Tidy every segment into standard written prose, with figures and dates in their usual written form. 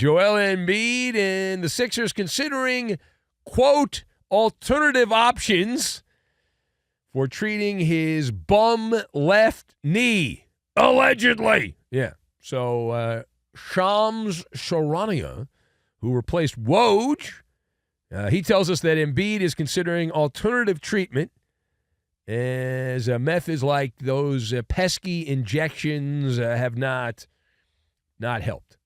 Joel Embiid and the Sixers considering, quote, alternative options for treating his bum left knee, allegedly. Yeah. So Shams Charania, who replaced Woj, he tells us that Embiid is considering alternative treatment as methods like those pesky injections have not helped.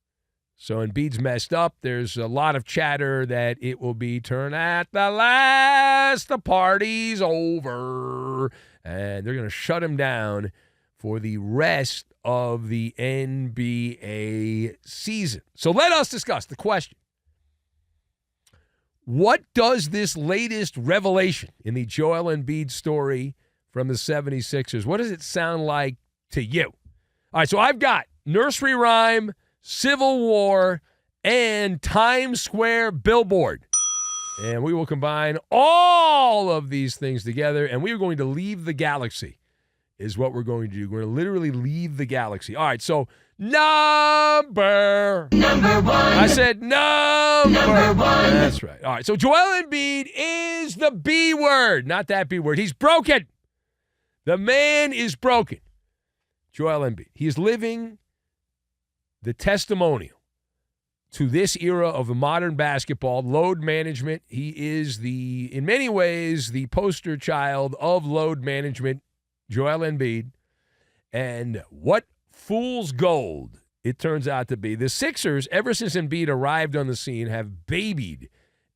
So Embiid's messed up. There's a lot of chatter that it will be turn at the last, the party's over, and they're going to shut him down for the rest of the NBA season. So let us discuss the question. What does this latest revelation in the Joel Embiid story from the 76ers, what does it sound like to you? All right, so I've got nursery rhyme, Civil War, and Times Square billboard. And we will combine all of these things together, and we are going to leave the galaxy, is what we're going to do. We're going to literally leave the galaxy. All right, so number one. I said number one. That's right. All right, so Joel Embiid is the B word, not that B word. He's broken. The man is broken. Joel Embiid. He is living the testimonial to this era of modern basketball, load management. He is in many ways, the poster child of load management, Joel Embiid. And what fool's gold it turns out to be. The Sixers, ever since Embiid arrived on the scene, have babied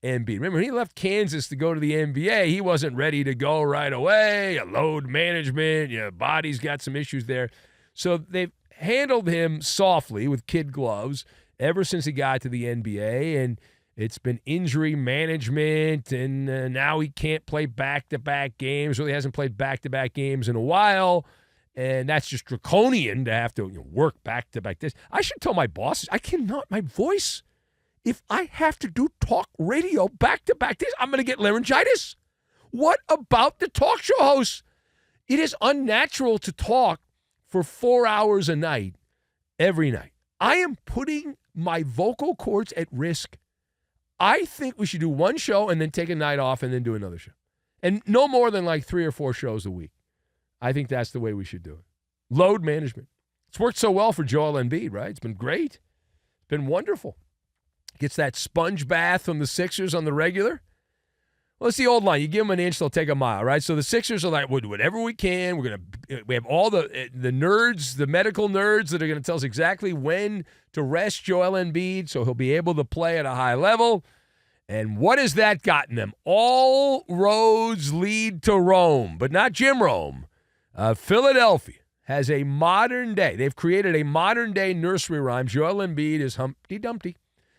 Embiid. Remember, when he left Kansas to go to the NBA, he wasn't ready to go right away. Load management, body's got some issues there. So they've handled him softly with kid gloves ever since he got to the NBA, and it's been injury management, and now he can't play back-to-back games. Really hasn't played back-to-back games in a while, and that's just draconian to have to work back-to-back days. I should tell my bosses, I cannot, my voice, if I have to do talk radio back-to-back days, I'm going to get laryngitis. What about the talk show hosts? It is unnatural to talk for 4 hours a night, every night. I am putting my vocal cords at risk. I think we should do one show and then take a night off and then do another show. And no more than like 3 or 4 shows a week. I think that's the way we should do it. Load management. It's worked so well for Joel Embiid, right? It's been great. It's been wonderful. Gets that sponge bath from the Sixers on the regular. Well, it's the old line. You give them an inch, they'll take a mile, right? So the Sixers are like, we'll do whatever we can. We have all the nerds, the medical nerds that are going to tell us exactly when to rest Joel Embiid so he'll be able to play at a high level. And what has that gotten them? All roads lead to Rome, but not Jim Rome. Philadelphia has a modern day. They've created a modern day nursery rhyme. Joel Embiid is Humpty Dumpty.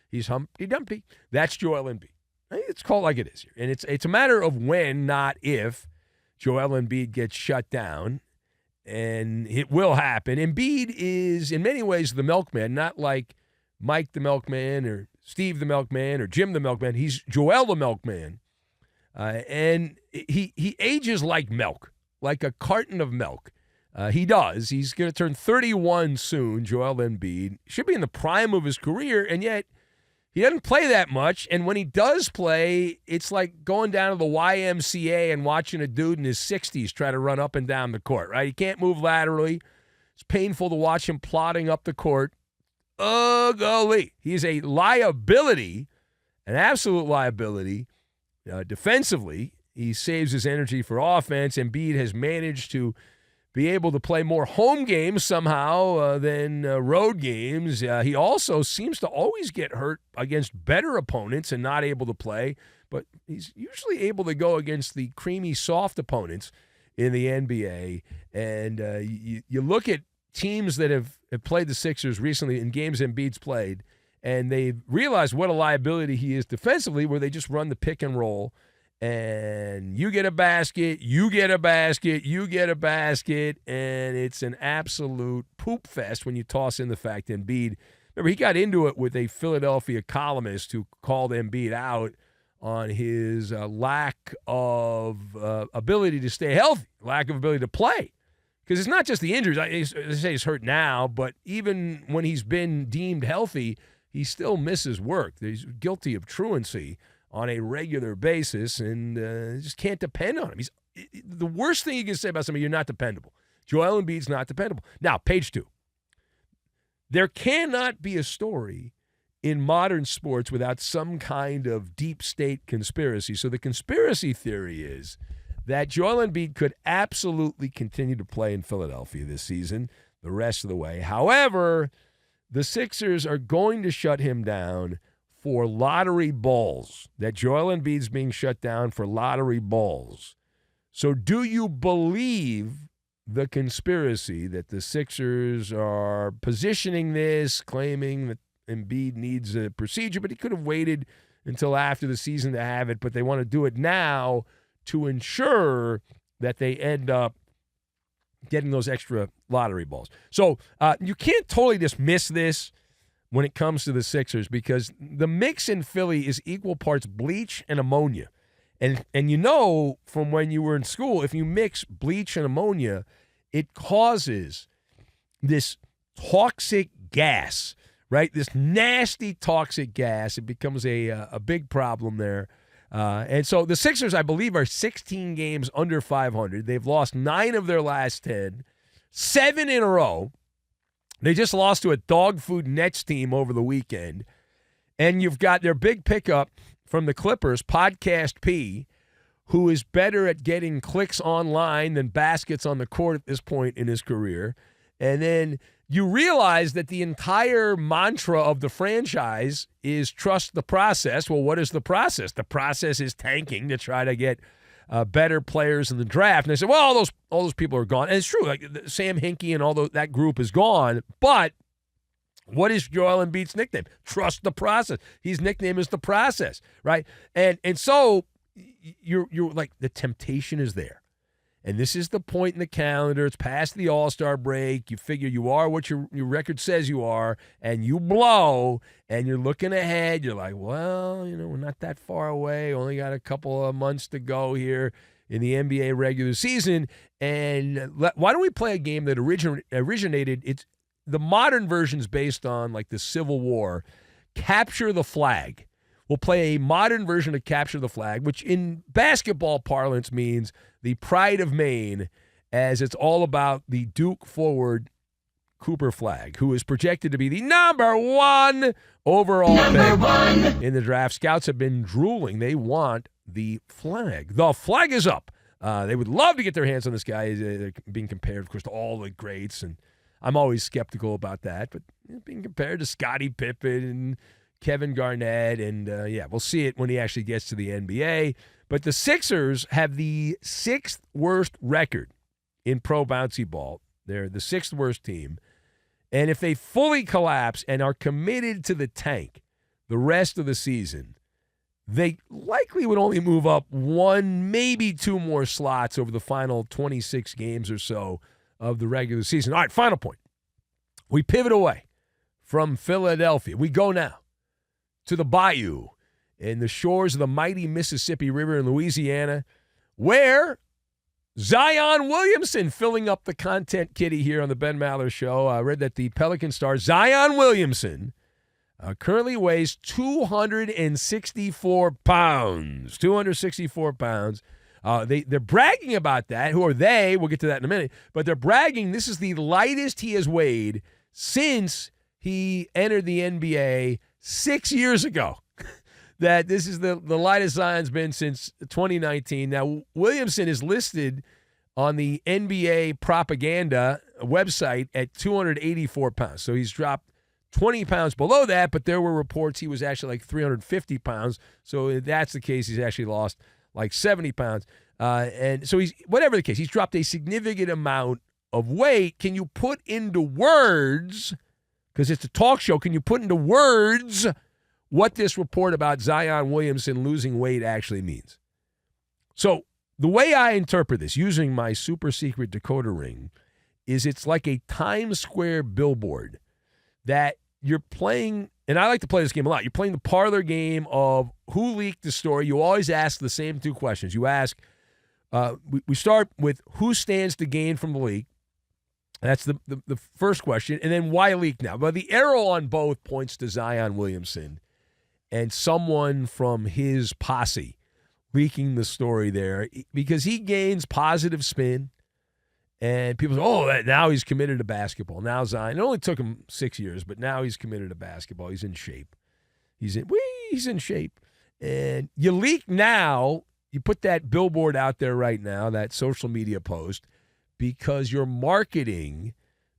He's Humpty Dumpty. That's Joel Embiid. It's called like it is here. And it's a matter of when, not if, Joel Embiid gets shut down. And it will happen. Embiid is, in many ways, the milkman, not like Mike the milkman or Steve the milkman or Jim the milkman. He's Joel the milkman. And he ages like milk, like a carton of milk. He does. He's going to turn 31 soon, Joel Embiid. Should be in the prime of his career, and yet he doesn't play that much, and when he does play, it's like going down to the YMCA and watching a dude in his 60s try to run up and down the court, right? He can't move laterally. It's painful to watch him plodding up the court. Ugly. He's a liability, an absolute liability. Defensively, he saves his energy for offense. Embiid has managed to be able to play more home games somehow than road games. He also seems to always get hurt against better opponents and not able to play, but he's usually able to go against the creamy, soft opponents in the NBA. And you look at teams that have played the Sixers recently in games Embiid's played, and they've realized what a liability he is defensively, where they just run the pick and roll. And you get a basket, you get a basket, you get a basket, and it's an absolute poop fest when you toss in the fact Embiid. Remember, he got into it with a Philadelphia columnist who called Embiid out on his lack of ability to stay healthy, lack of ability to play. Because it's not just the injuries. They say he's hurt now, but even when he's been deemed healthy, he still misses work. He's guilty of truancy on a regular basis, and just can't depend on him. The worst thing you can say about somebody, you're not dependable. Joel Embiid's not dependable. Now, page 2. There cannot be a story in modern sports without some kind of deep state conspiracy. So the conspiracy theory is that Joel Embiid could absolutely continue to play in Philadelphia this season, the rest of the way. However, the Sixers are going to shut him down for lottery balls, that Joel Embiid's being shut down for lottery balls. So do you believe the conspiracy that the Sixers are positioning this, claiming that Embiid needs a procedure, but he could have waited until after the season to have it, but they want to do it now to ensure that they end up getting those extra lottery balls. So you can't totally dismiss this when it comes to the Sixers, because the mix in Philly is equal parts bleach and ammonia. And you know from when you were in school, if you mix bleach and ammonia, it causes this toxic gas, right? This nasty toxic gas. It becomes a big problem there. And so the Sixers, I believe, are 16 games under 500. They've lost 9 of their last 10, 7 in a row. They just lost to a dog food Nets team over the weekend. And you've got their big pickup from the Clippers, Podcast P, who is better at getting clicks online than baskets on the court at this point in his career. And then you realize that the entire mantra of the franchise is trust the process. Well, what is the process? The process is tanking to try to get better players in the draft. And they said, well, all those people are gone. And it's true. Like Sam Hinkie and that group is gone. But what is Joel Embiid's nickname? Trust the process. His nickname is the process, right? And so you're like, the temptation is there. And this is the point in the calendar. It's past the All-Star break. You figure you are what your record says you are, and you blow, and you're looking ahead. You're like, well, we're not that far away. Only got a couple of months to go here in the NBA regular season. And why don't we play a game that originated? The modern version's based on like the Civil War. Capture the Flag. We'll play a modern version of Capture the Flag, which in basketball parlance means the pride of Maine, as it's all about the Duke forward Cooper Flag, who is projected to be the number 1 overall pick in the draft. Scouts have been drooling. They want the flag. The flag is up. They would love to get their hands on this guy. They're being compared, of course, to all the greats, and I'm always skeptical about that, but being compared to Scottie Pippen and Kevin Garnett, and we'll see it when he actually gets to the NBA. But the Sixers have the 6th worst record in pro bouncy ball. They're the 6th worst team. And if they fully collapse and are committed to the tank the rest of the season, they likely would only move up 1, maybe 2 more slots over the final 26 games or so of the regular season. All right, final point. We pivot away from Philadelphia. We go now to the Bayou and the shores of the mighty Mississippi River in Louisiana, where Zion Williamson filling up the content kitty here on the Ben Maller Show. I read that the Pelican star Zion Williamson currently weighs 264 pounds. 264 pounds. They're bragging about that. Who are they? We'll get to that in a minute. But they're bragging this is the lightest he has weighed since he entered the NBA 6 years ago. That this is the lightest Zion's been since 2019. Now, Williamson is listed on the NBA propaganda website at 284 pounds. So he's dropped 20 pounds below that, but there were reports he was actually like 350 pounds. So if that's the case, he's actually lost like 70 pounds. And so whatever the case, he's dropped a significant amount of weight. Can you put into words, because it's a talk show, can you put into words what this report about Zion Williamson losing weight actually means? So the way I interpret this, using my super secret decoder ring, is it's like a Times Square billboard that you're playing, and I like to play this game a lot. You're playing the parlor game of who leaked the story. You always ask the same 2 questions. You ask, we start with who stands to gain from the leak. That's the first question. And then why leak now? Well, the arrow on both points to Zion Williamson and someone from his posse leaking the story there because he gains positive spin. And people say, oh, now he's committed to basketball. Now Zion, it only took him 6 years, but now he's committed to basketball. He's in shape. He's in shape. And you leak now, you put that billboard out there right now, that social media post, because you're marketing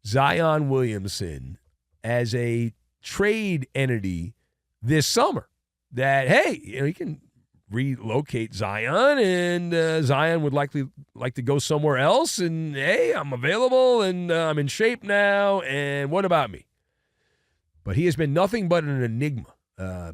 Zion Williamson as a trade entity this summer. That, hey, you can relocate Zion, and Zion would likely like to go somewhere else, and, hey, I'm available, and I'm in shape now, and what about me? But he has been nothing but an enigma,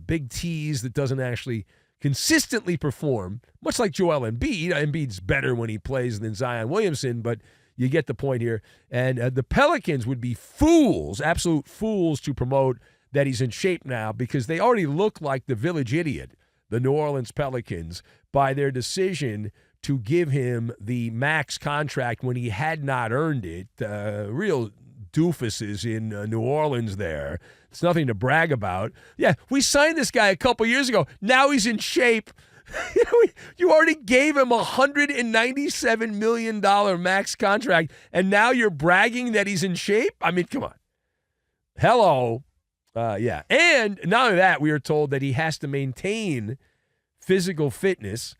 big tease that doesn't actually consistently perform, much like Joel Embiid. Embiid's better when he plays than Zion Williamson, but you get the point here. And the Pelicans would be fools, absolute fools, to promote that he's in shape now because they already look like the village idiot, the New Orleans Pelicans, by their decision to give him the max contract when he had not earned it. Real doofuses in New Orleans there. It's nothing to brag about. Yeah, we signed this guy a couple years ago. Now he's in shape. You already gave him a $197 million max contract, and now you're bragging that he's in shape? I mean, come on. Hello. Yeah. And not only that, we are told that he has to maintain physical fitness.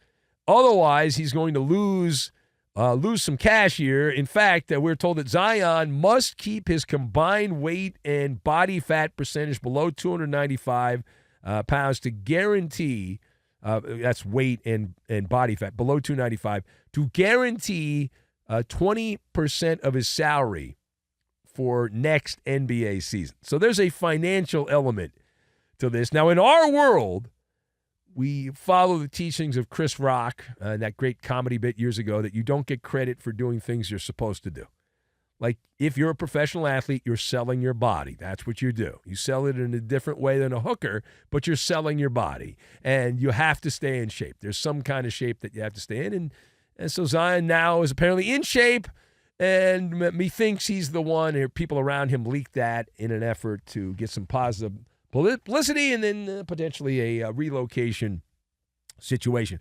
Otherwise, he's going to lose some cash here. In fact, we're told that Zion must keep his combined weight and body fat percentage below 295 pounds to guarantee that's weight and body fat below 295 to guarantee 20% of his salary for next NBA season. So there's a financial element to this. Now, in our world, we follow the teachings of Chris Rock, that great comedy bit years ago, that you don't get credit for doing things you're supposed to do. Like, if you're a professional athlete, you're selling your body. That's what you do. You sell it in a different way than a hooker, but you're selling your body. And you have to stay in shape. There's some kind of shape that you have to stay in. And so Zion now is apparently in shape, and methinks he's the one, or people around him leaked that in an effort to get some positive publicity and then potentially a relocation situation.